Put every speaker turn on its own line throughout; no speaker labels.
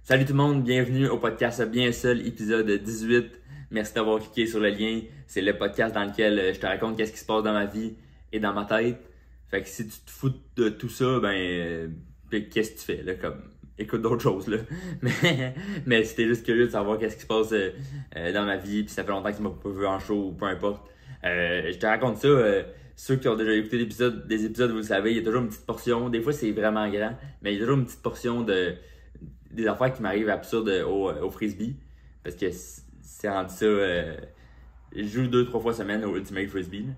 Salut tout le monde, bienvenue au podcast Bien Seul, épisode 18. Merci d'avoir cliqué sur le lien. C'est le podcast dans lequel je te raconte qu'est-ce qui se passe dans ma vie et dans ma tête. Fait que si tu te fous de tout ça, qu'est-ce que tu fais là, comme écoute d'autres choses là. Mais si t'es juste curieux de savoir qu'est-ce qui se passe dans ma vie, puis ça fait longtemps que tu m'as pas vu en show ou peu importe, je te raconte ça. Ceux qui ont déjà écouté des épisodes, vous le savez, il y a toujours une petite portion. Des fois, c'est vraiment grand, mais il y a toujours une petite portion des affaires qui m'arrivent absurdes au frisbee. Parce que c'est rendu ça. Je joue 2-3 fois semaine au Ultimate Frisbee. Là.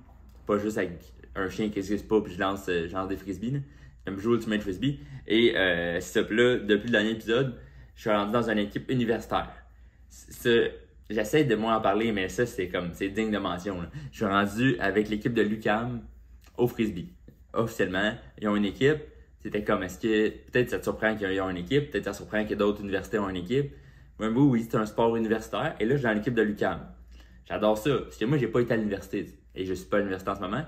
Pas juste avec un chien qui n'existe pas puis je lance des frisbees. J'aime jouer au Ultimate Frisbee. Et c'est ça. Puis là, depuis le dernier épisode, je suis rendu dans une équipe universitaire. J'essaie de moins en parler, mais ça, c'est digne de mention. Là. Je suis rendu avec l'équipe de l'UQAM au frisbee. Officiellement, ils ont une équipe. C'était comme, est-ce que peut-être ça te surprend qu'ils aient une équipe, peut-être ça te surprend que d'autres universités ont une équipe. Oui, c'est un sport universitaire. Et là, je suis dans l'équipe de l'UQAM. J'adore ça. Parce que moi, j'ai pas été à l'université. Et je suis pas à l'université en ce moment.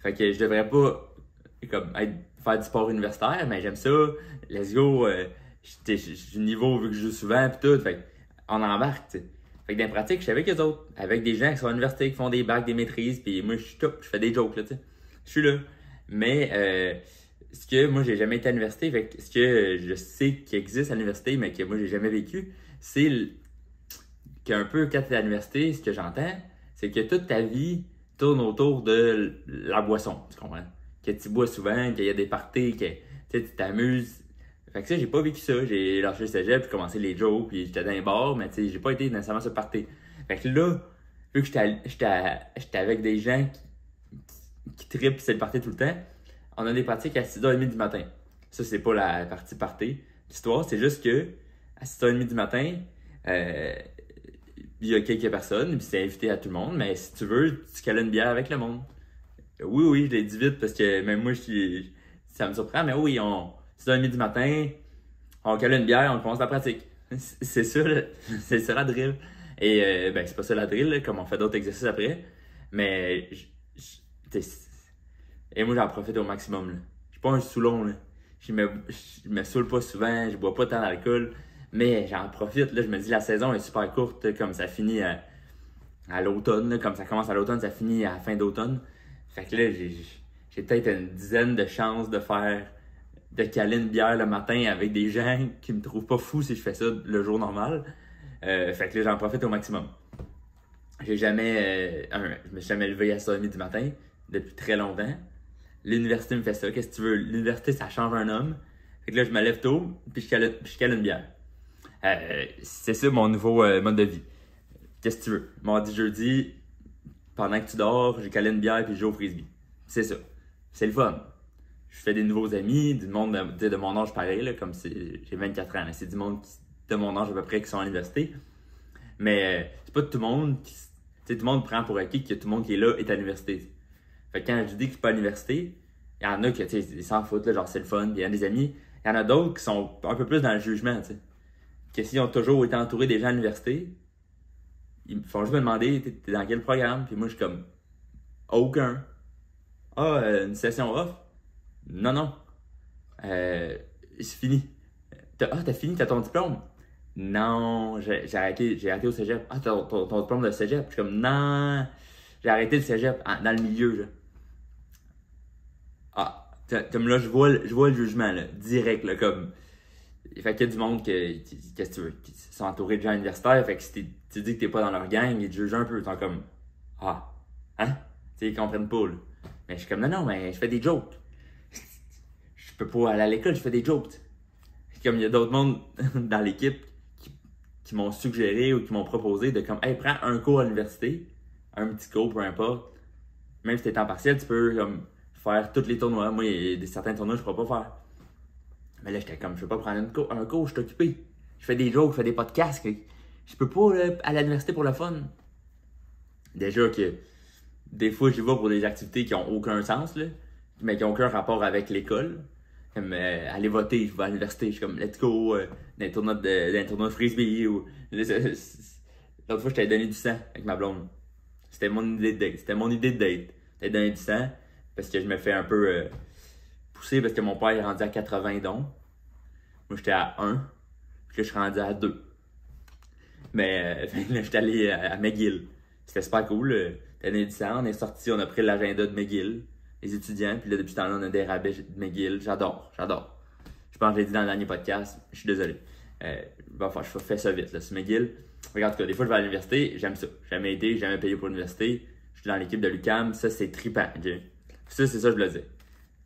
Fait que je devrais pas faire du sport universitaire, mais j'aime ça. Let's go. J'ai niveau vu que je joue souvent pis tout. Fait que on embarque, tu sais. Fait que dans la pratique, je suis avec eux autres. Avec des gens qui sont à l'université, qui font des bacs, des maîtrises. Puis moi, je suis top. Je fais des jokes, là, tu sais. Je suis là. Mais ce que moi j'ai jamais été à l'université, fait que ce que je sais qui existe à l'université, mais que moi j'ai jamais vécu, c'est qu'un peu quand tu es à l'université, ce que j'entends, c'est que toute ta vie tourne autour de la boisson, tu comprends? Que tu bois souvent, qu'il y a des parties, que tu t'amuses. Fait que ça, j'ai pas vécu ça. J'ai lâché le cégep, puis commencé les jokes, puis j'étais dans les bars, mais tu sais, j'ai pas été nécessairement sur le party. Fait que là, vu que j'étais avec des gens qui trippent, c'est le party tout le temps, on a des pratiques à 6h30 du matin. Ça, c'est pas la partie party. L'histoire, c'est juste que à 6h30 du matin, il y a quelques personnes, puis c'est invité à tout le monde, mais si tu veux, tu cales une bière avec le monde. Oui, je l'ai dit vite parce que même moi, ça me surprend, mais oui, 6h30 du matin, on cale une bière, on commence la pratique. C'est ça, c'est ça la drill. Et c'est pas ça la drill, là, comme on fait d'autres exercices après, mais et moi, j'en profite au maximum. Là. Je suis pas un saoulon. Là. Je me saoule pas souvent, je bois pas tant d'alcool, mais j'en profite. Là, je me dis la saison est super courte, comme ça finit à l'automne. Comme ça commence à l'automne, ça finit à la fin d'automne. Fait que là, j'ai peut-être une dizaine de chances de caler une bière le matin avec des gens qui me trouvent pas fou si je fais ça le jour normal. Fait que là, j'en profite au maximum. Je me suis jamais levé à 6h30 du matin depuis très longtemps. L'université me fait ça. Qu'est-ce que tu veux? L'université, ça change un homme. Fait que là, je me lève tôt, puis je cale une bière. C'est ça mon nouveau mode de vie. Qu'est-ce que tu veux? Mardi, jeudi, pendant que tu dors, j'ai calé une bière puis je joue au frisbee. C'est ça. C'est le fun. Je fais des nouveaux amis, du monde de mon âge pareil, là, comme j'ai 24 ans. C'est du monde de mon âge à peu près qui sont à l'université. Mais c'est pas tout le monde qui... tout le monde prend pour acquis que tout le monde qui est là est à l'université. Fait que quand je dis que je suis pas à l'université, il y en a qui s'en foutent, là, genre c'est le fun, il y a des amis. Il y en a d'autres qui sont un peu plus dans le jugement, tu sais. Que s'ils ont toujours été entourés des gens à l'université, ils font juste me demander t'es dans quel programme, puis moi je suis comme aucun. Ah, une session off? Non. C'est fini. T'as fini, t'as ton diplôme? Non, j'ai arrêté au cégep. Ah, t'as ton diplôme de cégep? Je suis comme non, j'ai arrêté le cégep dans le milieu, là. Ah, comme là, je vois le jugement, là, direct, là, comme. Fait qu'il y a du monde qu'est-ce que tu veux, qui sont entourés de gens universitaires, fait que si tu dis que t'es pas dans leur gang, ils te jugent un peu, ils sont comme, ah, hein? Tu sais, ils comprennent pas, là. Mais je suis comme, non, mais je fais des jokes. Je peux pas aller à l'école, je fais des jokes. Comme il y a d'autres mondes dans l'équipe qui m'ont suggéré ou qui m'ont proposé de comme, hey, prends un cours à l'université, un petit cours, peu importe. Même si t'es temps partiel, tu peux comme faire tous les tournois. Moi, il y a certains tournois que je pourrais pas faire. Mais là, j'étais comme, je peux pas prendre un cours, je suis occupé. Je fais des jokes, je fais des podcasts. Je peux pas aller à l'université pour le fun. Déjà que des fois, j'y vais pour des activités qui ont aucun sens, là, mais qui ont aucun rapport avec l'école. Comme aller voter, je vais à l'université, je suis comme let's go dans un tournoi de frisbee ou l'autre fois je t'avais donné du sang avec ma blonde. C'était mon idée de date. J'avais donné du sang parce que je me fais un peu pousser parce que mon père est rendu à 80 dons. Moi j'étais à 1. Puis là, je suis rendu à 2. Mais là, j'étais allé à McGill. C'était super cool. L'année du on est sorti, on a pris l'agenda de McGill, les étudiants, puis là, depuis ce temps-là, on a des rabais de McGill. J'adore. Je pense que je l'ai dit dans le dernier podcast, je suis désolé. Je fais ça vite, là, sur McGill. Regarde, en tout cas, des fois, je vais à l'université, j'aime ça. J'ai jamais été, j'ai jamais payé pour l'université. Je suis dans l'équipe de l'UQAM, ça, c'est trippant. Ça, c'est ça, je le dis.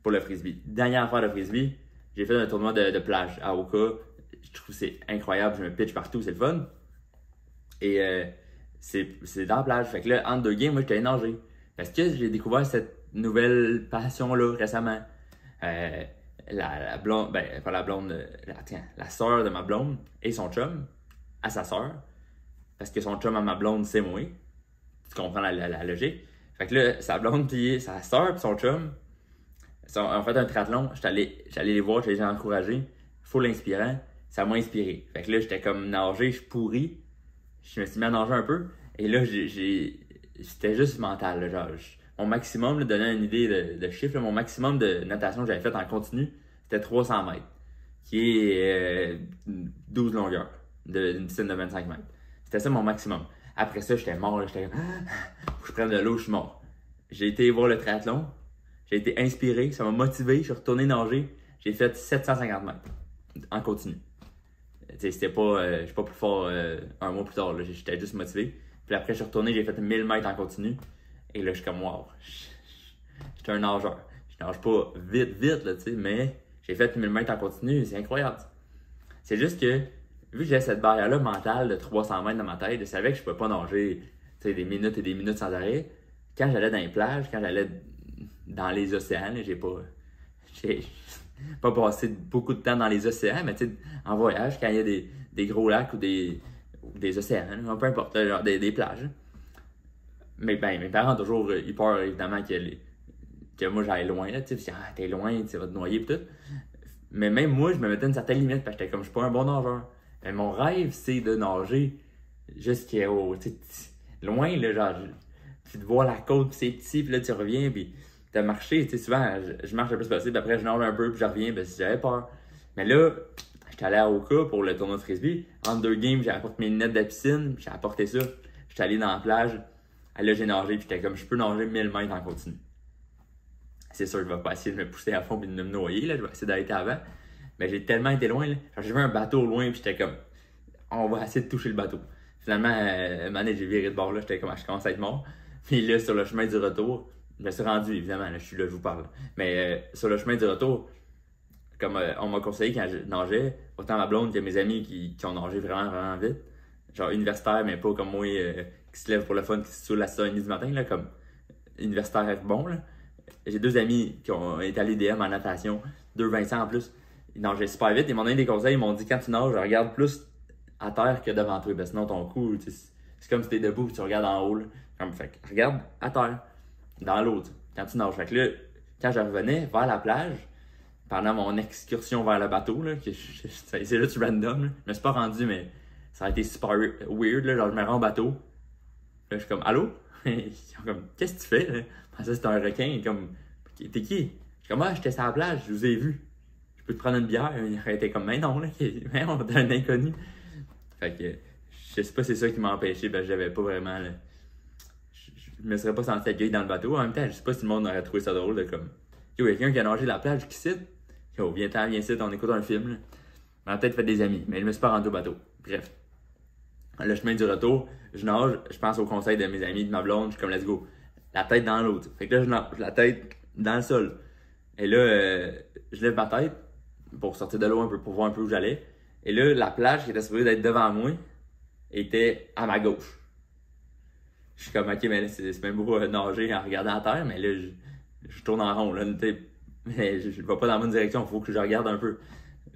Pour le frisbee. Dernière affaire de frisbee, j'ai fait un tournoi de plage à Oka. Je trouve que c'est incroyable, je me pitch partout, c'est le fun. Et c'est dans la plage. Fait que là, entre 2 games, moi, j'étais allé nager. Parce que j'ai découvert cette nouvelle passion-là récemment. La blonde, pas la blonde, la sœur de ma blonde et son chum à sa sœur. Parce que son chum à ma blonde, c'est moi. Tu comprends la logique. Fait que là, sa blonde, puis sa sœur, puis son chum, ont fait un triathlon. J'allais les voir, je les ai encouragés. Full inspirant. Ça m'a inspiré. Fait que là, j'étais comme nager, je pourris. Je me suis mis à nager un peu. Et là, c'était juste mental. Là, genre, mon maximum, là, donner une idée de chiffre, là, mon maximum de natation que j'avais fait en continu, c'était 300 mètres. Qui est 12 longueurs d'une piscine de 25 mètres. C'était ça mon maximum. Après ça, j'étais mort. Là, j'étais faut que je prenne de l'eau, je suis mort. J'ai été voir le triathlon. J'ai été inspiré. Ça m'a motivé. Je suis retourné nager. J'ai fait 750 mètres en continu. C'était pas, je suis pas plus fort un mois plus tard. J'étais juste motivé. Puis après, je suis retourné. J'ai fait 1000 mètres en continu. Et là, je suis comme, wow. J'étais un nageur. Je nage pas vite, là, tu sais, mais j'ai fait 1000 mètres en continu. C'est incroyable. C'est juste que, vu que j'ai cette barrière-là mentale de 300 mètres dans ma tête, je savais que je pouvais pas nager des minutes et des minutes sans arrêt. Quand j'allais dans les plages, quand j'allais dans les océans, j'ai pas passé beaucoup de temps dans les océans, mais en voyage, quand il y a des gros lacs ou des océans, peu importe, là, genre des plages. Mais mes parents ont toujours eu peur, évidemment, que moi j'aille loin, là, tu sais, t'es loin, tu vas te noyer et tout. Mais même moi, je me mettais une certaine limite parce que j'étais comme, je suis pas un bon nageur. Mais mon rêve, c'est de nager jusqu'au, loin, là, genre, puis de voir la côte, puis c'est petit, puis là, tu reviens, puis de marcher, tu sais, souvent, je marche le plus possible, après, je nage un peu, puis je reviens, parce que j'avais peur. Mais là, j'étais allé à Oka pour le tournoi de frisbee. Entre 2 games, j'ai apporté mes lunettes de la piscine, puis j'ai apporté ça. J'étais allé dans la plage, là, j'ai nagé, puis j'étais comme, je peux nager 1000 mètres en continu. C'est sûr, je vais pas essayer de me pousser à fond et de me noyer, là, je vais essayer d'arrêter avant. Mais j'ai tellement été loin, là. Genre, j'ai vu un bateau au loin, puis j'étais comme, on va essayer de toucher le bateau. Finalement, j'ai viré de bord, là, j'étais comme, je commence à être mort. Puis là, sur le chemin du retour, je me suis rendu, évidemment, là, je suis là, je vous parle. Mais sur le chemin du retour, comme on m'a conseillé quand je nageais, autant ma blonde que mes amis qui ont nagé vraiment, vraiment vite, genre universitaire, mais pas comme moi, qui se lève pour le fun, qui se saoule à 6h30 du matin, là, comme universitaire bon, là. J'ai 2 amis qui ont été à l'IDM en natation, 2 Vincent en plus. Ils nageaient super vite. Ils m'ont donné des conseils. Ils m'ont dit quand tu nages, regarde plus à terre que devant toi. Ben, sinon, ton cou, c'est comme si t'es debout et tu regardes en haut. Là. Fait que regarde à terre, dans l'eau, quand tu nages. Fait que là, quand je revenais vers la plage, pendant mon excursion vers le bateau, là, c'est juste random. Là. Je me suis pas rendu, mais ça a été super weird. Là. Genre, je me rends au bateau. Là, je suis comme, allô? Ils sont comme, qu'est-ce que tu fais? Là? Je pensais que c'était un requin. Comme, t'es qui? Je suis comme, j'étais sur la plage, je vous ai vu. Je peux te prendre une bière? Il aurait été comme, mais non, là, mais on est un inconnu. Fait que, je sais pas si c'est ça qui m'a empêché, parce que j'avais pas vraiment. Là, je me serais pas senti accueilli dans le bateau. En même temps, je sais pas si le monde aurait trouvé ça drôle de comme, yo, quelqu'un qui a nagé la plage qui cite. Yo, viens ici, on écoute un film. Là. On a peut-être fait des amis, mais je me suis pas rendu au bateau. Bref. Le chemin du retour, je nage, je pense au conseil de mes amis, de ma blonde, je suis comme, let's go. La tête dans l'eau. Fait que là, je nage, la tête dans le sol. Et là, je lève ma tête pour sortir de l'eau un peu, pour voir un peu où j'allais. Et là, la plage qui était supposée d'être devant moi était à ma gauche. Je suis comme, ok, mais là, c'est même beau nager en regardant la terre, mais là, je tourne en rond. Là, mais je vais pas dans la bonne direction, il faut que je regarde un peu.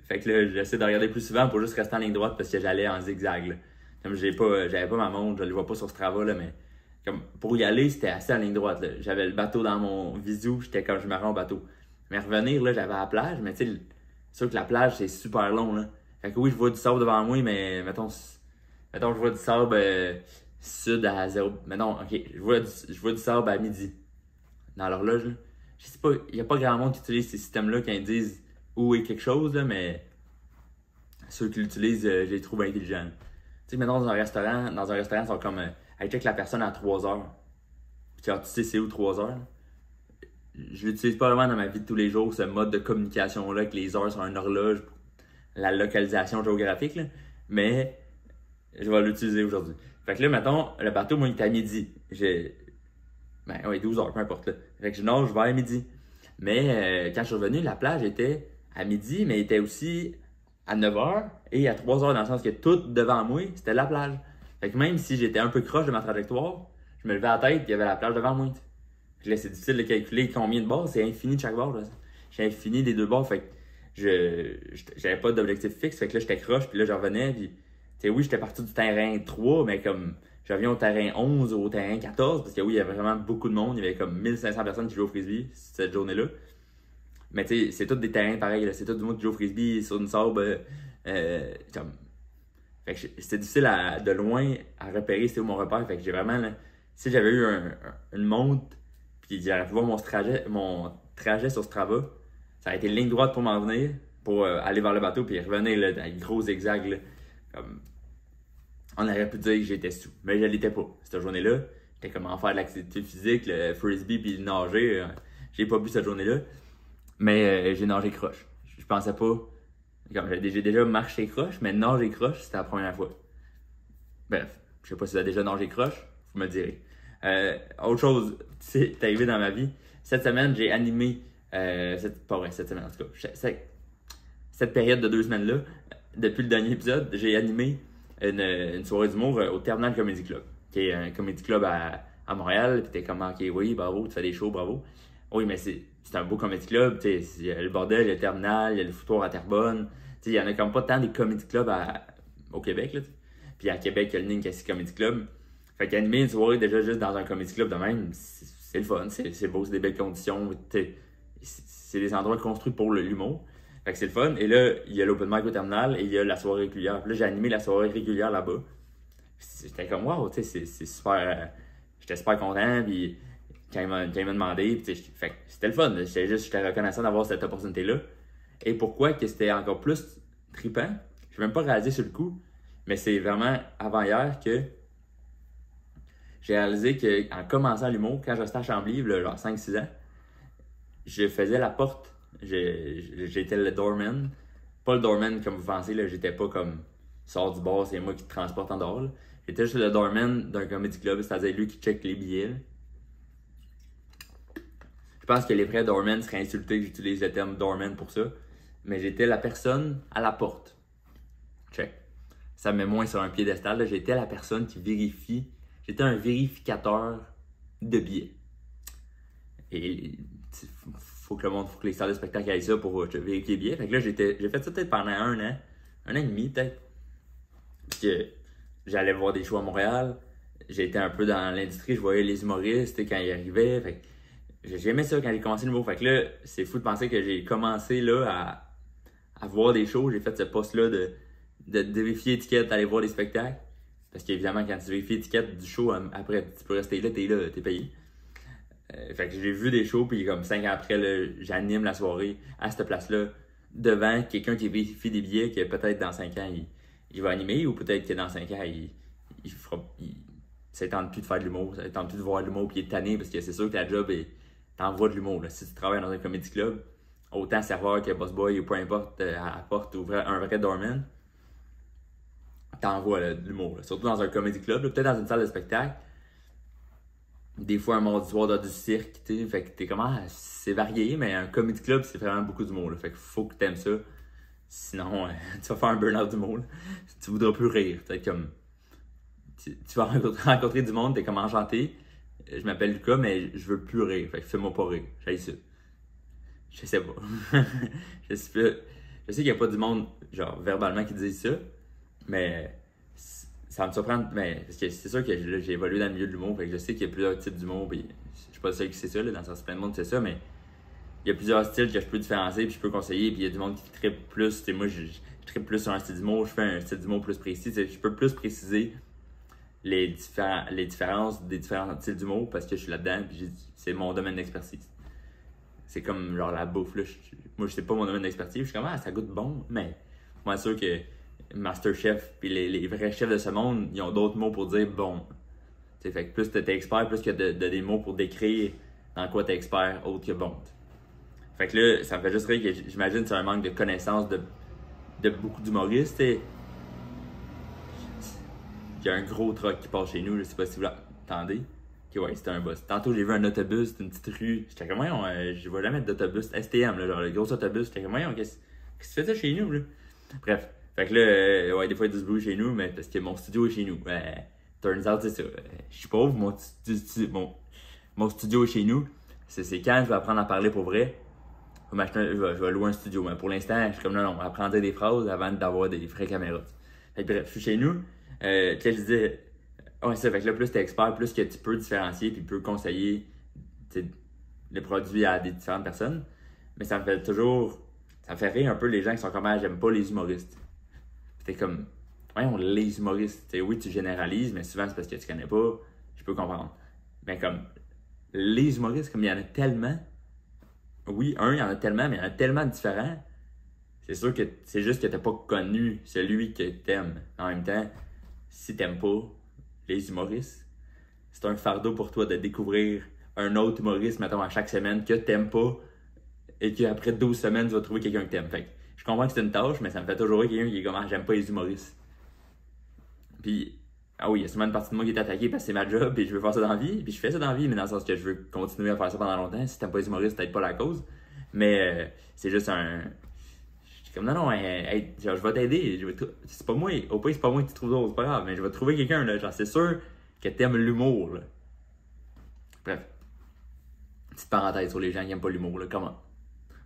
Fait que là, j'essaie de regarder plus souvent pour juste rester en ligne droite parce que j'allais en zigzag. Là. Comme j'avais pas ma montre, je le vois pas sur Strava, là, mais comme pour y aller, c'était assez en ligne droite. Là. J'avais le bateau dans mon visu, j'étais comme je me rends au bateau. Mais revenir, là, j'avais la plage, mais tu sais, c'est sûr que la plage, c'est super long. Là. Fait que oui, je vois du sable devant moi, mais mettons je vois du sable sud à 0. Mettons, ok, je vois du sable à midi. Dans l'horloge, là. Je sais pas, il n'y a pas grand monde qui utilise ces systèmes-là quand ils disent où est quelque chose, là, mais ceux qui l'utilisent, je les trouve intelligents. Tu sais, maintenant dans un restaurant, ils sont comme hey, check la personne à 3 heures. Puis tu sais c'est où 3 heures? Je l'utilise pas vraiment dans ma vie de tous les jours, ce mode de communication-là, que les heures sont une horloge pour la localisation géographique, là. Mais je vais l'utiliser aujourd'hui. Fait que là, mettons, le bateau, moi, il était à midi. Ben oui, 12 heures, peu importe. Là. Fait que je nage vers midi. Mais quand je suis revenu, la plage était à midi, mais elle était aussi à 9 heures et à 3 heures, dans le sens que tout devant moi, c'était la plage. Fait que même si j'étais un peu croche de ma trajectoire, je me levais à la tête et il y avait la plage devant moi. Puis là, c'est difficile de calculer combien de bords, c'est infini de chaque bord. J'ai infini des deux bords, fait que j'avais pas d'objectif fixe, fait que là, j'étais croche, puis là, je revenais, puis tu sais, oui, j'étais parti du terrain 3, mais comme je reviens au terrain 11 ou au terrain 14, parce que oui, il y avait vraiment beaucoup de monde, il y avait comme 1500 personnes qui jouaient au frisbee cette journée-là. Mais tu sais, c'est tous des terrains pareils, là. C'est tout du monde qui joue au frisbee sur une sable. Comme... Fait que c'était difficile de loin à repérer c'était où mon repère. Fait que j'ai vraiment, là, si j'avais eu une montre, puis j'aurais pu voir mon trajet sur Strava, ça a été ligne droite pour m'en venir, pour aller vers le bateau, puis revenir là, dans les gros zigzags. Là, comme... On aurait pu dire que j'étais sous, mais je l'étais pas. Cette journée-là, j'étais comme en faire de l'activité physique, le frisbee, puis le nager. J'ai pas bu cette journée-là. Mais j'ai nagé croche. Je pensais pas. Comme j'ai déjà marché croche, mais nager croche, c'était la première fois. Bref, je sais pas si vous avez déjà nagé croche, vous me direz. Autre chose, c'est arrivé dans ma vie. Cette semaine, j'ai animé. Pas vrai, cette semaine en tout cas. Cette période de 2 semaines-là, depuis le dernier épisode, j'ai animé une soirée d'humour au Terminal Comedy Club, qui est un comedy club à Montréal. Puis t'es comme, ok, oui, bravo, tu fais des shows, bravo. Oui, mais c'est un beau comedy club. Il y a le bordel, il y a le terminal, il y a le foutoir à Terrebonne. Il y en a comme pas tant des comedy clubs au Québec. Là, puis à Québec, il y a le Ninkasi Comedy Club. Fait qu'animer une soirée déjà juste dans un comedy club de même, c'est le fun, c'est beau, c'est des belles conditions. C'est des endroits construits pour l'humour. Fait que c'est le fun. Et là, il y a l'open mic au terminal et il y a la soirée régulière. Puis là, j'ai animé la soirée régulière là-bas. J'étais comme, wow, tu sais, c'est super. J'étais super content. Puis quand il m'a demandé, fait que c'était le fun. J'étais reconnaissant d'avoir cette opportunité-là. Et pourquoi que c'était encore plus trippant? Je n'ai même pas réalisé sur le coup, mais c'est vraiment avant-hier que j'ai réalisé qu'en commençant l'humour, quand je restais à Chambly, là, genre 5-6 ans, je faisais la porte. J'étais le doorman. Pas le doorman comme vous pensez, là, j'étais pas comme sort du bar, c'est moi qui te transporte en dehors. J'étais juste le doorman d'un comedy club, c'est-à-dire lui qui check les billets. Là. Je pense que les vrais doormen seraient insultés que j'utilise le terme doorman pour ça. Mais j'étais la personne à la porte. Check. Ça me met moins sur un piédestal. J'étais la personne qui vérifie. J'étais un vérificateur de billets. Et faut que les salles de spectacle aillent ça pour vérifier les billets. Fait que là, j'ai fait ça peut-être pendant 1 an. 1 an et demi peut-être. Puis que j'allais voir des shows à Montréal. J'étais un peu dans l'industrie. Je voyais les humoristes quand ils arrivaient. Fait que j'aimais ça quand j'ai commencé le mot. Fait que là, c'est fou de penser que j'ai commencé là à voir des shows. J'ai fait ce poste-là de vérifier l'étiquette, d'aller voir des spectacles. Parce qu'évidemment, quand tu vérifies l'étiquette du show, après, tu peux rester là, t'es payé. Fait que j'ai vu des shows, puis comme 5 ans après, j'anime la soirée à cette place-là, devant quelqu'un qui vérifie des billets, que peut-être dans 5 ans, il va animer, ou peut-être que dans 5 ans, ça ne tente plus de faire de l'humour, ça ne tente plus de voir de l'humour, puis il est tanné, parce que c'est sûr que la job t'envoie de l'humour. Là. Si tu travailles dans un comedy club, autant serveur que boss boy, ou peu importe, à la porte, ou un vrai doorman, t'envoies de l'humour. Là. Surtout dans un comedy club, peut-être dans une salle de spectacle. Des fois, un mardi soir dans du cirque, fait que t'es comment c'est varié, mais un comedy club, c'est vraiment beaucoup d'humour. Fait que faut que t'aimes ça. Sinon, tu vas faire un burn-out d'humour. Tu voudras plus rire. Peut-être comme. Tu vas rencontrer du monde, t'es comme enchanté. Je m'appelle Lucas, mais je veux plus rire. Fait que fais-moi pas rire. J'aille ça. Je sais pas. Je sais qu'il n'y a pas du monde, genre, verbalement qui dit ça, mais. Ça me surprend, mais parce que c'est sûr que j'ai évolué dans le milieu de l'humour, fait que je sais qu'il y a plusieurs types d'humour, puis je suis pas seul qui sait ça, là, dans le sens plein de monde qui sait ça, mais il y a plusieurs styles que je peux différencier, puis je peux conseiller, puis il y a du monde qui trippe plus, moi je trippe plus sur un style d'humour, je fais un style d'humour plus précis, je peux plus préciser les différences des différents styles d'humour parce que je suis là-dedans, puis c'est mon domaine d'expertise. C'est comme genre la bouffe, là, moi je sais pas mon domaine d'expertise, je suis comme ça goûte bon, mais moi sûr que Masterchef puis les vrais chefs de ce monde, ils ont d'autres mots pour dire bon. T'sais, fait que plus t'es expert, plus que des mots pour décrire dans quoi t'es expert, autre que bon. Fait que là, ça me fait juste rire que j'imagine que c'est un manque de connaissances de beaucoup d'humoristes. Il y a un gros truck qui passe chez nous, je sais pas si vous l'entendez. Ok, ouais, c'était un bus. Tantôt, j'ai vu un autobus d'une petite rue. J'étais comme, je vois jamais d'autobus. STM, là, genre le gros autobus. J'étais comme, qu'est-ce que tu fais ça chez nous, là? Bref. Fait que là, ouais, des fois, il y a du bruit chez nous, mais parce que mon studio est chez nous. Turns out, c'est ça. Je suis pauvre, mon studio est chez nous. C'est quand je vais apprendre à parler pour vrai. Je vais louer un studio. Mais pour l'instant, je suis comme, non, apprendre des phrases avant d'avoir des vraies caméras. Fait que bref, je suis chez nous. Là, je disais, ouais, ça fait que là, plus t'es expert, plus que tu peux différencier puis tu peux conseiller les produits à des différentes personnes. Mais ça me fait rire un peu les gens qui sont comme, j'aime pas les humoristes. Puis t'es comme, les humoristes. Oui, tu généralises, mais souvent c'est parce que tu connais pas. Je peux comprendre. Mais comme, les humoristes, comme il y en a tellement. Oui, il y en a tellement, mais il y en a tellement différents. C'est sûr que c'est juste que t'as pas connu celui que t'aimes. En même temps, si t'aimes pas les humoristes, c'est un fardeau pour toi de découvrir un autre humoriste, mettons, à chaque semaine que t'aimes pas et qu'après 12 semaines, tu vas trouver quelqu'un que t'aimes. Fait que je comprends que c'est une tâche, mais ça me fait toujours rire quelqu'un qui est comme, j'aime pas les humoristes. Puis, oui, il y a souvent une partie de moi qui est attaquée parce que c'est ma job et je veux faire ça dans la vie. Puis je fais ça dans la vie, mais dans le sens que je veux continuer à faire ça pendant longtemps. Si t'aimes pas les humoristes, t'aides pas la cause. Mais c'est juste comme non, genre, je vais t'aider. C'est pas moi. Au pire, c'est pas moi qui te trouve d'autres, c'est pas grave. Mais je vais trouver quelqu'un, là. Genre, c'est sûr que t'aimes l'humour, là. Bref. Petite parenthèse sur les gens qui aiment pas l'humour, là. Comment?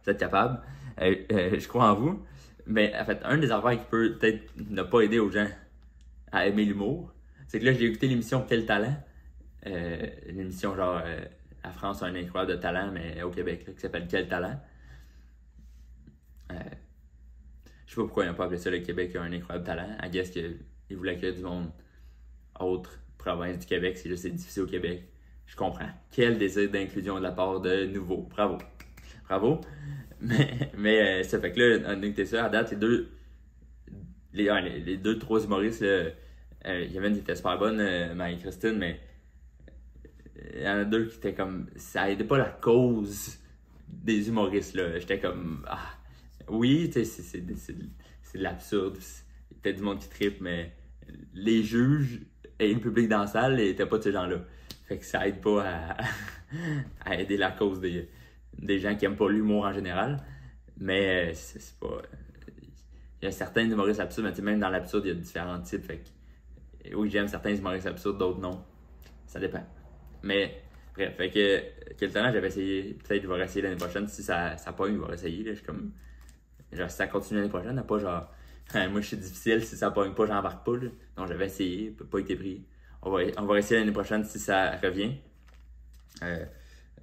Vous êtes capable. Je crois en vous. Mais, en fait, un des affaires qui peut peut-être ne pas aider aux gens à aimer l'humour, c'est que là, j'ai écouté l'émission Quel talent. Une émission genre, la France a un incroyable de talent, mais au Québec, là, qui s'appelle Quel talent. Je sais pas pourquoi ils n'ont pas appelé ça le Québec a un incroyable talent. I guess qu'ils voulaient accueillir du monde autre province du Québec. C'est juste c'est difficile au Québec. Je comprends. Quel désir d'inclusion de la part de nouveau. Bravo. Bravo. Mais ça fait que là, on a écouté ça. À date, les deux, trois humoristes, là, il y avait une qui était super bonne, Marie-Christine, mais il y en a deux qui étaient comme. Ça aidait pas la cause des humoristes, là. J'étais comme. Oui, tu sais, c'est de l'absurde. Il y a peut-être du monde qui trippe, mais les juges et le public dans la salle n'étaient pas de ces gens-là. Fait que ça aide pas à aider la cause des gens qui aiment pas l'humour en général. Mais c'est pas. Il y a certains humoristes absurdes, mais même dans l'absurde, il y a différents types. Fait que, oui, j'aime certains humoristes absurdes, d'autres non. Ça dépend. Mais bref, fait que Quel talent j'avais essayé. Peut-être que je vais réessayer l'année prochaine. Si ça pogne, je vais réessayer. Là, je suis comme. Genre, si ça continue l'année prochaine, pas genre. Moi, je suis difficile, si ça pogne pas, j'embarque pas. Là. Donc, j'avais essayé, pas été pris. On va essayer l'année prochaine si ça revient. Ouais,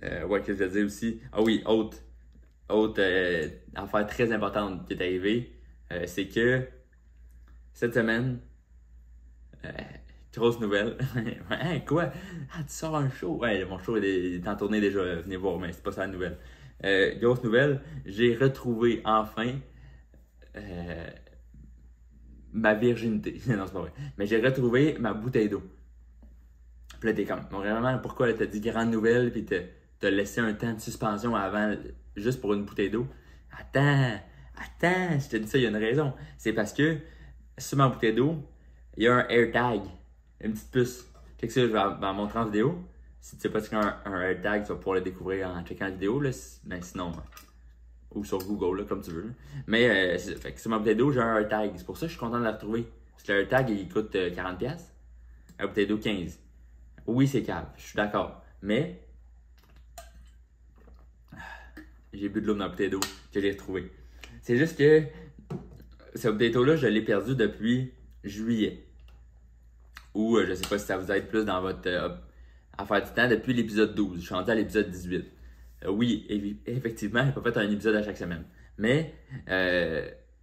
qu'est-ce que je veux dire aussi? Ah oui, autre affaire très importante qui est arrivée, c'est que cette semaine, grosse nouvelle. Hein, quoi? Tu sors un show? Ouais, mon show est en tournée déjà, venez voir, mais c'est pas ça la nouvelle. Grosse nouvelle, j'ai retrouvé enfin ma virginité. Non, c'est pas vrai. Mais j'ai retrouvé ma bouteille d'eau. Puis là, t'es comme, vraiment, pourquoi t'as dit grande nouvelle, puis t'as laissé un temps de suspension avant, juste pour une bouteille d'eau? Attends, je te dis ça, il y a une raison. C'est parce que sur ma bouteille d'eau, il y a un AirTag, une petite puce. Fait que ça, je vais en montrer en vidéo. Si tu sais pas ce qu'est un AirTag, tu vas pouvoir le découvrir en checkant la vidéo. Là. Ben, sinon, ou sur Google, là, comme tu veux. Là. Mais fait que sur ma bouteille d'eau, j'ai un AirTag. C'est pour ça que je suis content de la retrouver. Parce que le AirTag, il coûte 40$. La bouteille d'eau, 15$. Oui, c'est cave, je suis d'accord. Mais j'ai bu de l'eau dans la bouteille d'eau que j'ai retrouvée. C'est juste que cette bouteille d'eau-là, je l'ai perdue depuis juillet. Ou je sais pas si ça vous aide plus dans votre affaire du temps depuis l'épisode 12. Je suis rendu à l'épisode 18. Oui, effectivement, j'ai pas fait un épisode à chaque semaine. Mais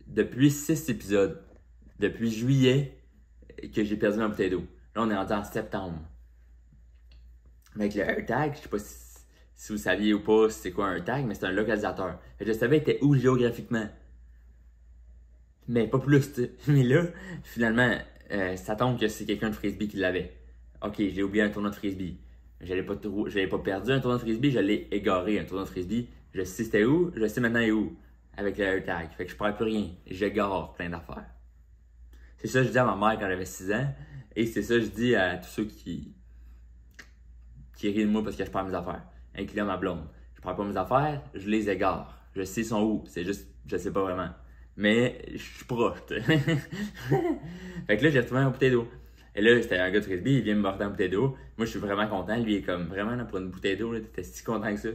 depuis 6 épisodes, depuis juillet, que j'ai perdu ma bouteille d'eau. Là, on est rendu en septembre. Mais avec le AirTag, je sais pas si vous saviez ou pas c'est quoi un AirTag, mais c'est un localisateur. Je savais il était où géographiquement. Mais pas plus, tu sais. Mais là, finalement, ça tombe que c'est quelqu'un de frisbee qui l'avait. Ok, j'ai oublié un tournoi de frisbee. J'avais pas perdu un tournoi de frisbee, je l'ai égaré un tournoi de frisbee. Je sais c'était où, je sais maintenant où. Avec le AirTag. Fait que je perds plus rien. J'égare plein d'affaires. C'est ça que je dis à ma mère quand j'avais 6 ans. Et c'est ça que je dis à tous ceux qui rient de moi parce que je perds mes affaires. Incluant ma blonde. Je perds pas mes affaires, je les égare. Je sais sont où. C'est juste, je sais pas vraiment. Mais je suis proche, tu sais. Fait que là, j'ai retrouvé un bouteille d'eau. Et là, c'était un gars de frisbee, il vient me porter une bouteille d'eau. Moi, je suis vraiment content. Lui, il est comme, vraiment, là, pour une bouteille d'eau, t'étais si content que ça.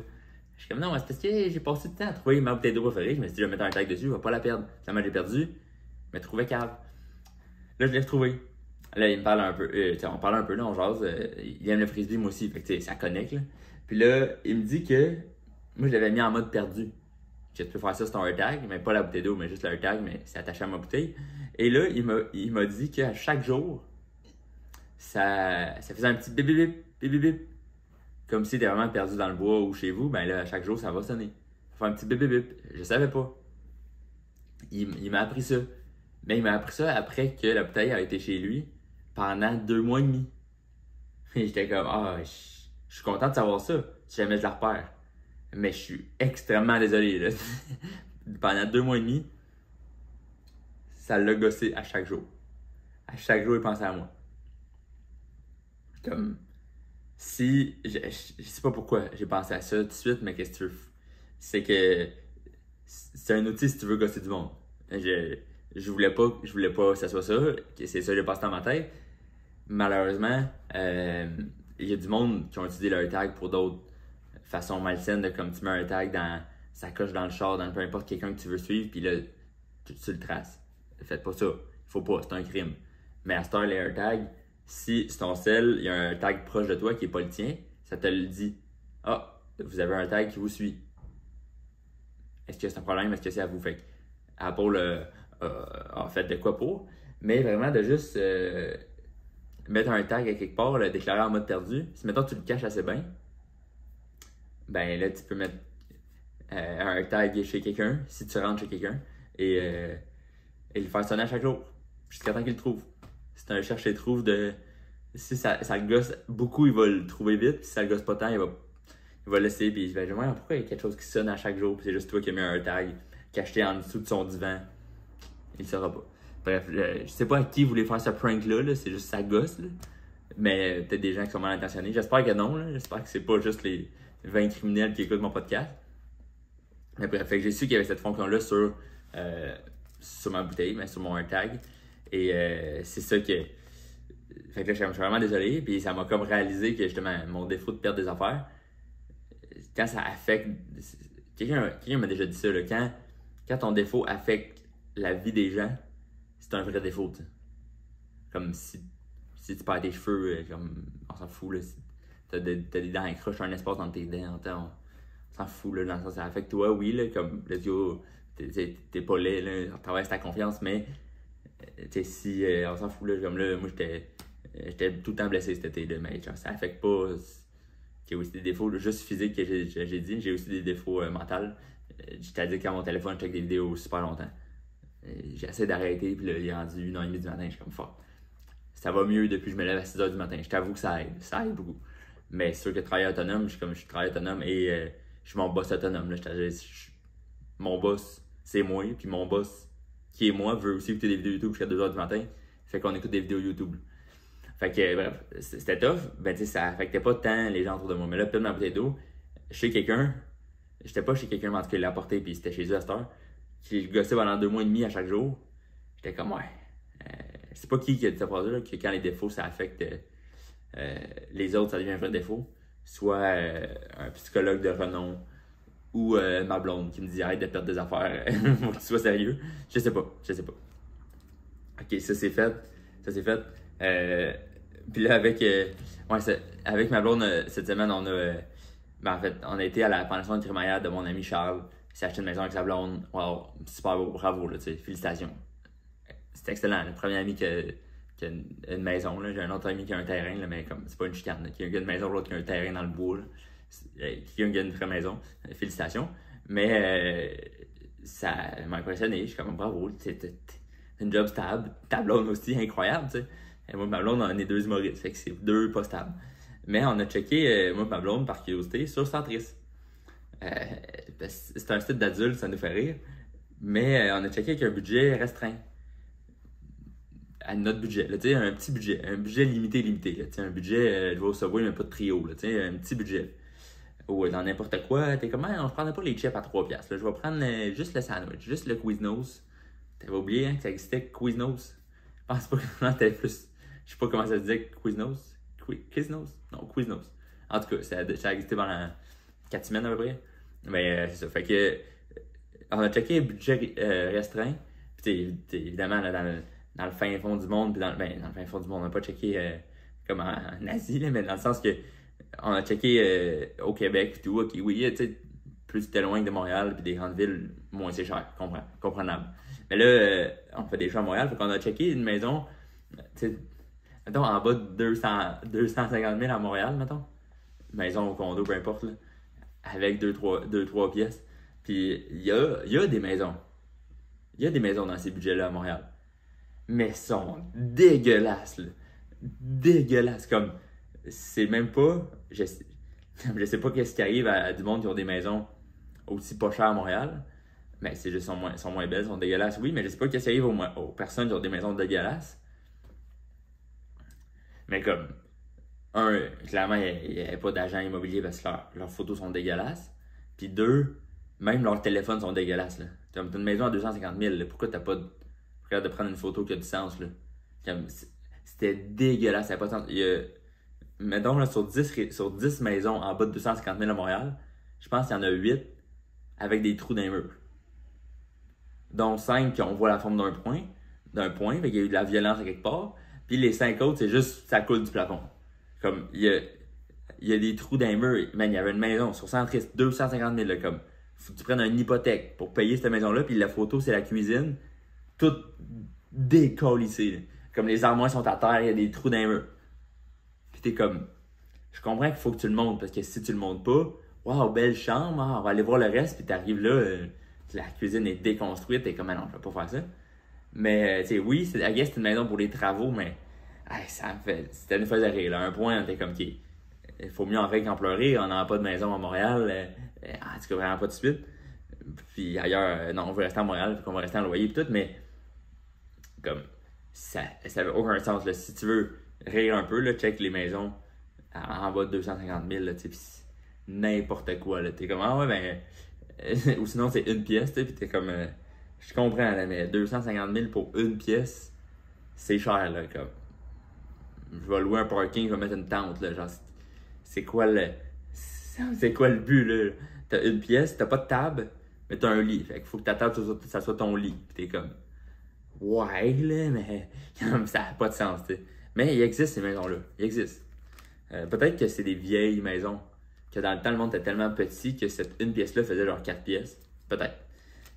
Je suis comme, non, c'est parce que j'ai passé du temps à trouver ma bouteille d'eau préférée. Je me suis dit, je vais mettre un tag dessus, je vais pas la perdre. Finalement, j'ai perdu, mais trouvé cave. Là, je l'ai retrouvé. Là, il me parle un peu, on parle un peu, là, on jase. Il aime le frisbee, moi aussi, fait que ça connecte, là. Puis là, il me dit que, moi, je l'avais mis en mode perdu. Tu peux faire ça sur ton AirTag, mais pas la bouteille d'eau, mais juste le AirTag, mais c'est attaché à ma bouteille. Et là, il m'a dit qu'à chaque jour, ça faisait un petit bip bip bip, bip bip bip. Comme si t'es vraiment perdu dans le bois ou chez vous, ben là, à chaque jour, ça va sonner. Ça fait un petit bip bip bip. Je savais pas. Il m'a appris ça. Mais il m'a appris ça après que la bouteille a été chez lui pendant 2 mois et demi. Et j'étais comme, je suis content de savoir ça, si jamais je la repère. Mais je suis extrêmement désolé, là. Pendant 2 mois et demi, ça l'a gossé à chaque jour. À chaque jour, il pensait à moi. Comme, si, je sais pas pourquoi j'ai pensé à ça tout de suite, mais qu'est-ce que tu veux? C'est que c'est un outil si tu veux gosser du monde. Je voulais pas que ça soit ça, que c'est ça que j'ai passé dans ma tête. Malheureusement, il y a du monde qui ont utilisé leur tag pour d'autres façons malsaines, de comme tu mets un tag dans sa coche dans le char, dans peu importe quelqu'un que tu veux suivre, puis là, tu le traces. Faites pas ça. Il faut pas, c'est un crime. Mais à cette heure, les AirTags, si sur ton cell, il y a un tag proche de toi qui n'est pas le tien, ça te le dit. Ah, vous avez un tag qui vous suit. Est-ce que c'est un problème? Est-ce que c'est à vous? Fait que Apple a fait de quoi pour? Mais vraiment de juste mettre un tag à quelque part, le déclarer en mode perdu. Si maintenant tu le caches assez bien, ben là tu peux mettre un tag chez quelqu'un, si tu rentres chez quelqu'un, et le faire sonner à chaque jour, jusqu'à temps qu'il le trouve. C'est un cherche et trouve de. Si ça le gosse beaucoup, il va le trouver vite. Si ça le gosse pas tant, il va le laisser. Puis il va dire, pourquoi il y a quelque chose qui sonne à chaque jour? Puis c'est juste toi qui as mis un tag caché en dessous de son divan. Il ne saura pas. Bref, je sais pas à qui voulait faire ce prank-là. C'est juste ça gosse. Là. Mais peut-être des gens qui sont mal intentionnés. J'espère que non. Là. J'espère que c'est pas juste les 20 criminels qui écoutent mon podcast. Mais bref, fait que j'ai su qu'il y avait cette fonction-là sur ma bouteille, mais sur mon AirTag. Et c'est ça que. Fait que là, je suis vraiment désolé. Puis ça m'a comme réalisé que justement, mon défaut de perdre des affaires, quand ça affecte. Quelqu'un m'a déjà dit ça, là, quand ton défaut affecte la vie des gens, c'est un vrai défaut. T'sais. Comme si tu perds tes cheveux, comme on s'en fout. Là, si t'as des dents accroches, un espace dans tes dents, on s'en fout. Là, dans le sens, ça affecte toi, oui, là, comme let's go, t'es pas laid, là, ça travaille ta confiance, mais si on s'en fout, là, comme là, moi j'étais tout le temps blessé cet été, là, mais genre, ça affecte pas. J'ai aussi des défauts juste physiques que j'ai dit, j'ai aussi des défauts mentaux. C'est-à-dire qu'à mon téléphone, je check des vidéos super longtemps. J'essaie d'arrêter, puis là, il est rendu 1h30 du matin, je suis comme fort. Ça va mieux depuis que je me lève à 6h du matin. Je t'avoue que ça aide beaucoup. Mais c'est sûr que travailler autonome, je suis travailleur autonome et je suis mon boss autonome. Là, mon boss, c'est moi, puis mon boss, qui est moi, veut aussi écouter des vidéos YouTube jusqu'à 2h du matin. Fait qu'on écoute des vidéos YouTube. Fait que bref, c'était tough. Ben tu sais, ça affectait pas tant les gens autour de moi. Mais là, peut-être ma bouteille d'eau, chez quelqu'un, j'étais pas chez quelqu'un, mais en tout cas, il l'a apporté, puis c'était chez eux à cette heure, qui le gossait pendant 2 mois et demi à chaque jour. J'étais comme, ouais. C'est pas qui a dit cette phrase-là, que quand les défauts, ça affecte les autres, ça devient un vrai défaut. Soit un psychologue de renom ou ma blonde qui me dit arrête de perdre des affaires, faut que tu sois sérieux. Je sais pas. Ok, ça c'est fait. Puis là, avec ma blonde, cette semaine, on a été à la pension de crémaillère de mon ami Charles. Il s'est acheté une maison avec sa blonde. Wow, super beau, bravo, là, félicitations. C'est excellent. Le premier ami qui a une maison, là. J'ai un autre ami qui a un terrain, là, mais comme c'est pas une chicane. Là. Qui a une maison, l'autre qui a un terrain dans le bois. Qui a une vraie maison. Félicitations. Mais ça m'a impressionné. Je suis comme bravo. une job stable. Ta blonde aussi, incroyable, tu sais. Et moi, ma blonde, on est 2 humoristes, fait que c'est 2 pas stables. Mais on a checké, moi, ma blonde, par curiosité, sur Centris. C'est un site d'adulte, ça nous fait rire. Mais on a checké avec un budget restreint. À notre budget, là, un petit budget, un budget limité, là, un budget, je vais au Subway, mais pas de trio, là, un petit budget. Ou dans n'importe quoi, t'es comme, on ne prendrait pas les chips à 3$. Là, je vais prendre juste le sandwich, juste le Quiznos. T'avais oublié hein, que ça existait, Quiznos? Je pense pas que t'avais plus. Je sais pas comment ça se disait, Quiznos? Quiznos? Non, Quiznos. En tout cas, ça a existé pendant 4 semaines à peu près. Mais c'est ça. Fait que, on a checké le budget restreint. Puis évidemment, là, dans le fin fond du monde, puis dans le fin fond du monde, on n'a pas checké comme en Asie, là, mais dans le sens que on a checké au Québec et tout, ok, oui, tu sais, plus t'es loin de Montréal puis des grandes villes, moins c'est cher, comprenable. Mais là, on fait des choix à Montréal, fait qu'on a checké une maison, tu sais, mettons en bas de 250 000 à Montréal, mettons, maison ou condo, peu importe, là, avec 2-3 pièces. Puis il y a des maisons. Il y a des maisons dans ces budgets-là à Montréal. Mais sont dégueulasses, là. Dégueulasses, comme, c'est même pas, je sais pas qu'est-ce qui arrive à du monde qui ont des maisons aussi pas chères à Montréal, mais c'est juste, sont moins belles, sont dégueulasses, oui, mais je sais pas qu'est-ce qui arrive aux personnes qui ont des maisons dégueulasses. Mais comme, clairement, il n'y a pas d'agent immobilier parce que leurs photos sont dégueulasses. Puis 2, même leurs téléphones sont dégueulasses, là. T'as une maison à 250 000, là. Pourquoi t'as pas de prendre une photo qui a du sens, là? C'était dégueulasse, ça n'a pas de sens. Mettons, là, sur 10 maisons en bas de 250 000 à Montréal, je pense qu'il y en a 8 avec des trous dans les murs. Dont 5 qui on voit la forme d'un point, fait qu'il y a eu de la violence à quelque part. Puis les 5 autres, c'est juste, ça coule du plafond. Comme, il y a des trous dans les murs. Man, il y avait une maison sur Centris, 250 000, là, comme, faut que tu prennes une hypothèque pour payer cette maison-là, puis la photo, c'est la cuisine, toute décollissée, là. Comme les armoires sont à terre, il y a des trous dans les murs. Puis t'es comme, je comprends qu'il faut que tu le montes, parce que si tu le montes pas, waouh, belle chambre, on va aller voir le reste, puis t'arrives là, la cuisine est déconstruite, t'es comme, ah non, je vais pas faire ça. Mais, tu sais, oui, c'est une maison pour les travaux, mais, c'était une faisait rire, là. À un point, on était comme, il faut mieux en rire qu'en pleurer, on n'a pas de maison à Montréal, en tout cas, vraiment pas de suite. Puis ailleurs, non, on veut rester à Montréal, puis qu'on va rester en loyer, puis tout, mais, comme, ça avait aucun sens, là. Si tu veux rire un peu, là, check les maisons en bas de 250 000, là, tu sais, n'importe quoi, là. T'es comme, ah ouais, ben, ou sinon c'est une pièce, tu sais, pis t'es comme, je comprends, là, mais 250 000 pour une pièce, c'est cher, là, comme, je vais louer un parking, je vais mettre une tente, là, genre, c'est quoi le but, là? T'as une pièce, t'as pas de table, mais t'as un lit, fait qu'il faut que ta table, ça soit ton lit, pis t'es comme, ouais, là, mais ça n'a pas de sens, tu sais. Mais il existe ces maisons-là. Il existe. Peut-être que c'est des vieilles maisons. Que dans le temps, le monde était tellement petit que cette une pièce-là faisait genre 4 pièces. Peut-être.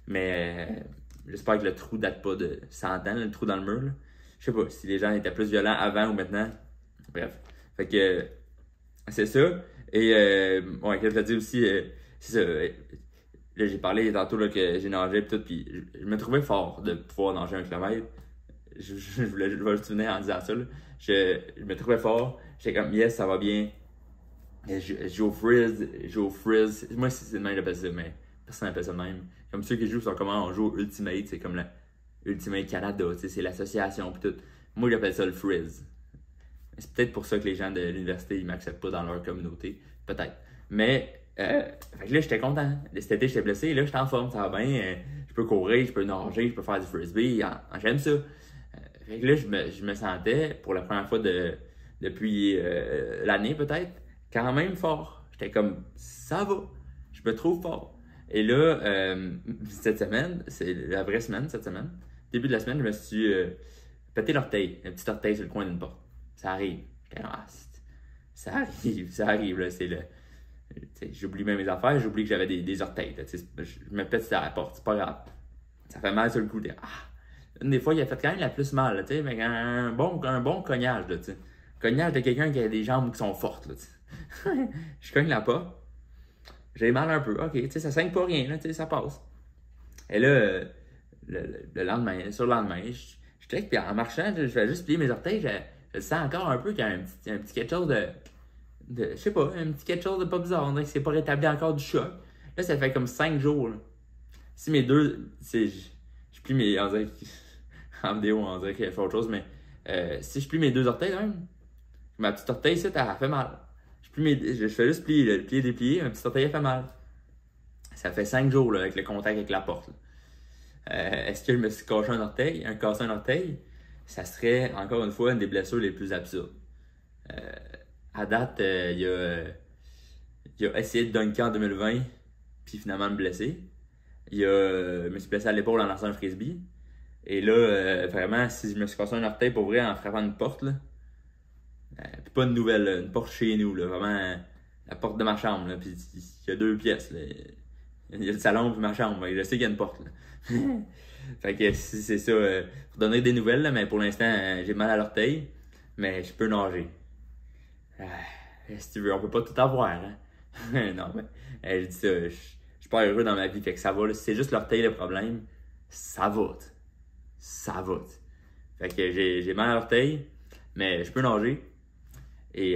Mais j'espère que le trou date pas de 100 ans, le trou dans le mur. Là. Je sais pas si les gens étaient plus violents avant ou maintenant. Bref. Fait que c'est ça. Et ouais, comme je l'ai dit aussi, c'est ça. Là, j'ai parlé tantôt là, que j'ai nagé et tout, puis je me trouvais fort de pouvoir nager 1 kilomètre. Je vais juste finir en disant ça. Là. Je me trouvais fort. J'étais comme, yes, ça va bien. Je joue au frizz. Moi, c'est le même que j'appelle ça, mais personne n'appelle ça de même. Comme ceux qui jouent sur comment on joue au Ultimate, c'est comme la Ultimate Canada, c'est l'association pis tout. Moi, j'appelle ça le frizz. C'est peut-être pour ça que les gens de l'université, ils m'acceptent pas dans leur communauté. Peut-être. Mais, fait que là, j'étais content. Cet été, j'étais blessé. Là, j'étais en forme, ça va bien. Je peux courir, je peux nager, je peux faire du frisbee. J'aime ça. Fait que là, je me sentais, pour la première fois depuis l'année peut-être, quand même fort. J'étais comme, ça va, je me trouve fort. Et là, cette semaine, c'est la vraie semaine, cette semaine, début de la semaine, je me suis pété l'orteil, un petit orteil sur le coin d'une porte. Ça arrive. J'étais comme, ça arrive, là, c'est le... J'oublie même mes affaires, j'oublie que j'avais des orteils. Là, je me pète sur la porte, c'est pas grave. Ça fait mal sur le coup. Une des fois, il a fait quand même la plus mal, là, avec un bon cognage. Là, cognage de quelqu'un qui a des jambes qui sont fortes. Là, je cogne la porte. J'ai mal un peu. Ok, ça saigne pas rien, là, ça passe. Et là, le lendemain, sur le lendemain, je check, puis en marchant, je vais juste plier mes orteils, je sens encore un peu qu'il y a un petit quelque chose je sais pas, un petit quelque chose de pas bizarre, on dirait que c'est pas rétabli encore du choc. Là, ça fait comme 5 jours, là. Si mes deux, je plie mes, on dirait en vidéo, on dirait qu'il fait autre chose, mais si je plie mes deux orteils, là, ma petite orteil, ça, elle fait mal. Je fais juste plier, le plier, déplier, ma petite orteil, elle fait mal. Ça fait 5 jours, là, avec le contact avec la porte, là. Est-ce que je me suis cassé un orteil? Ça serait, encore une fois, une des blessures les plus absurdes. À date, il a essayé de dunker en 2020, puis finalement me blessé. Je me suis blessé à l'épaule en lançant un frisbee. Et là, vraiment, si je me suis cassé un orteil pour vrai en frappant une porte, là, puis pas une nouvelle, là, une porte chez nous, là, vraiment la porte de ma chambre, là, puis il y a 2 pièces, là. Il y a le salon et ma chambre, je sais qu'il y a une porte, là. Fait que c'est ça, pour donner des nouvelles, là, mais pour l'instant, j'ai mal à l'orteil, mais je peux nager. Si tu veux, on peut pas tout avoir, hein. Non, mais je dis ça, je suis pas heureux dans ma vie, fait que ça va, là. Si c'est juste l'orteil le problème, ça va, ça va. Fait que j'ai mal à l'orteil, mais je peux nager. Et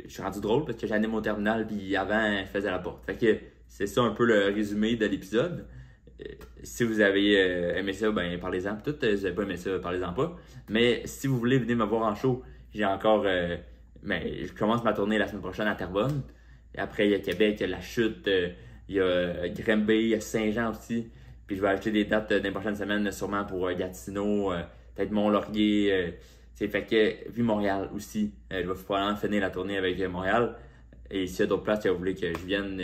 je suis rendu drôle parce que j'anime au terminal, puis avant, je faisais la porte. Fait que c'est ça un peu le résumé de l'épisode. Si vous avez aimé ça, ben parlez-en. Peut-être si vous n'avez pas aimé ça, parlez-en pas. Mais si vous voulez venir me voir en show, j'ai encore... je commence ma tournée la semaine prochaine à Terrebonne. Et après, il y a Québec, il y a La Chute, il y a Granby, il y a Saint-Jean aussi. Puis je vais acheter des dates dans les prochaines semaines, sûrement pour Gatineau, peut-être Mont-Laurier. Fait que, vu Montréal aussi, je vais probablement finir la tournée avec Montréal. Et s'il y a d'autres places que vous voulez que je vienne,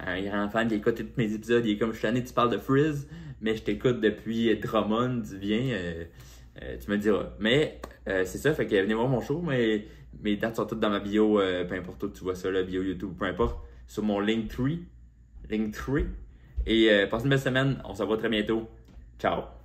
un grand fan qui écoute tous mes épisodes, il est comme, je suis tanné, tu parles de Frizz, mais je t'écoute depuis Drummond, viens, tu me diras. Mais c'est ça, fait que venez voir mon show, mais mes dates sont toutes dans ma bio, peu importe où tu vois ça, la bio YouTube, peu importe, sur mon Linktree. Et passez une belle semaine, on se revoit très bientôt. Ciao!